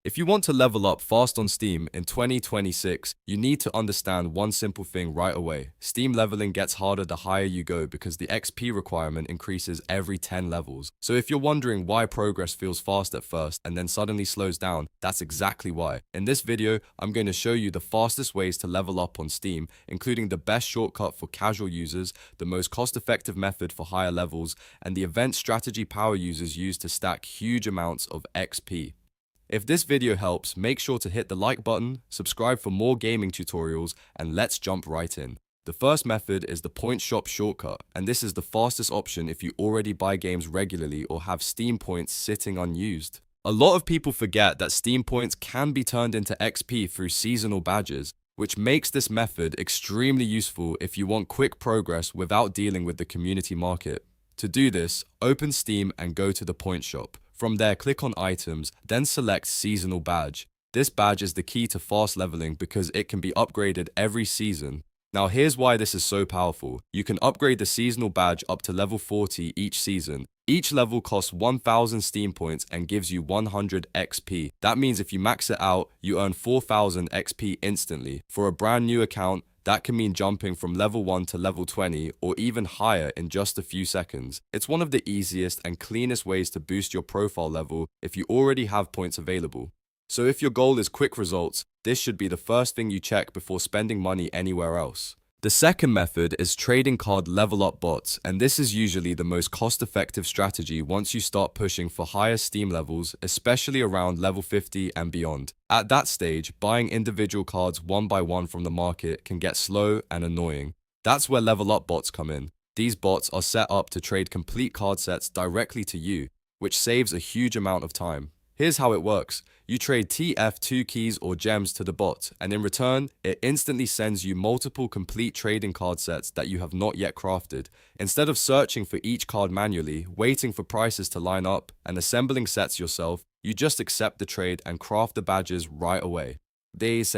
If you want to level up fast on Steam in 2026, you need to understand one simple thing right away. Steam leveling gets harder the higher you go because the XP requirement increases every 10 levels. So if you're wondering why progress feels fast at first and then suddenly slows down, that's exactly why. In this video, I'm going to show you the fastest ways to level up on Steam, including the best shortcut for casual users, the most cost-effective method for higher levels, and the event strategy power users use to stack huge amounts of XP. If this video helps, make sure to hit the like button, subscribe for more gaming tutorials, and let's jump right in. The first method is the point shop shortcut, and this is the fastest option if you already buy games regularly or have Steam points sitting unused. A lot of people forget that Steam points can be turned into XP through seasonal badges, which makes this method extremely useful if you want quick progress without dealing with the community market. To do this, open Steam and go to the point shop. From there, click on Items, then select Seasonal Badge. This badge is the key to fast leveling because it can be upgraded every season. Now here's why this is so powerful. You can upgrade the seasonal badge up to level 40 each season. Each level costs 1000 Steam points and gives you 100 XP. That means if you max it out, you earn 4000 XP instantly. For a brand new account, that can mean jumping from level 1 to level 20 or even higher in just a few seconds. It's one of the easiest and cleanest ways to boost your profile level if you already have points available. So if your goal is quick results, this should be the first thing you check before spending money anywhere else. The second method is trading card level up bots, and this is usually the most cost-effective strategy once you start pushing for higher Steam levels, especially around level 50 and beyond. At that stage, buying individual cards one by one from the market can get slow and annoying. That's where level up bots come in. These bots are set up to trade complete card sets directly to you, which saves a huge amount of time. Here's how it works. You trade TF2 keys or gems to the bot, and in return, it instantly sends you multiple complete trading card sets that you have not yet crafted. Instead of searching for each card manually, waiting for prices to line up, and assembling sets yourself, you just accept the trade and craft the badges right away. This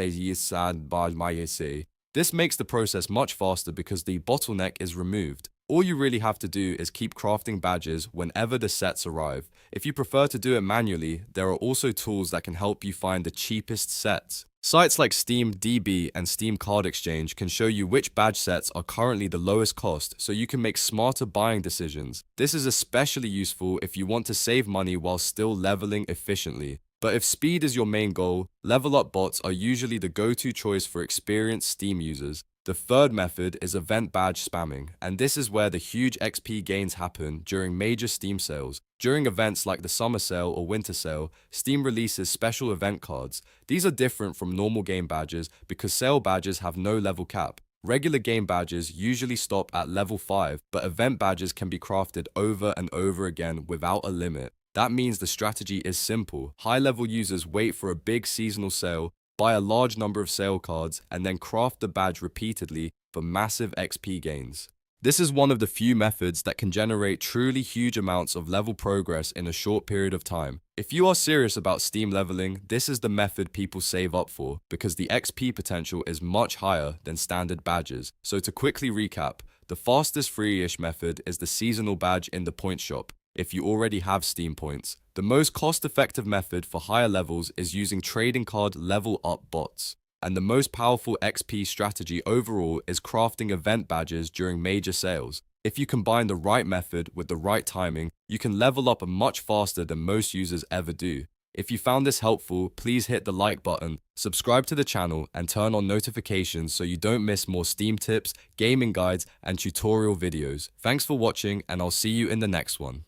makes the process much faster because the bottleneck is removed. All you really have to do is keep crafting badges whenever the sets arrive. If you prefer to do it manually, there are also tools that can help you find the cheapest sets. Sites like SteamDB and SteamCardExchange can show you which badge sets are currently the lowest cost, so you can make smarter buying decisions. This is especially useful if you want to save money while still leveling efficiently. But if speed is your main goal, level up bots are usually the go-to choice for experienced Steam users. The third method is event badge spamming, and this is where the huge XP gains happen during major Steam sales. During events like the summer sale or winter sale, Steam releases special event cards. These are different from normal game badges because sale badges have no level cap. Regular game badges usually stop at level 5, but event badges can be crafted over and over again without a limit. That means the strategy is simple. High-level users wait for a big seasonal sale, buy a large number of sale cards, and then craft the badge repeatedly for massive XP gains. This is one of the few methods that can generate truly huge amounts of level progress in a short period of time. If you are serious about Steam leveling, this is the method people save up for, because the XP potential is much higher than standard badges. So to quickly recap, the fastest free-ish method is the seasonal badge in the point shop, if you already have Steam points. The most cost-effective method for higher levels is using trading card level up bots. And the most powerful XP strategy overall is crafting event badges during major sales. If you combine the right method with the right timing, you can level up much faster than most users ever do. If you found this helpful, please hit the like button, subscribe to the channel, and turn on notifications so you don't miss more Steam tips, gaming guides, and tutorial videos. Thanks for watching, and I'll see you in the next one.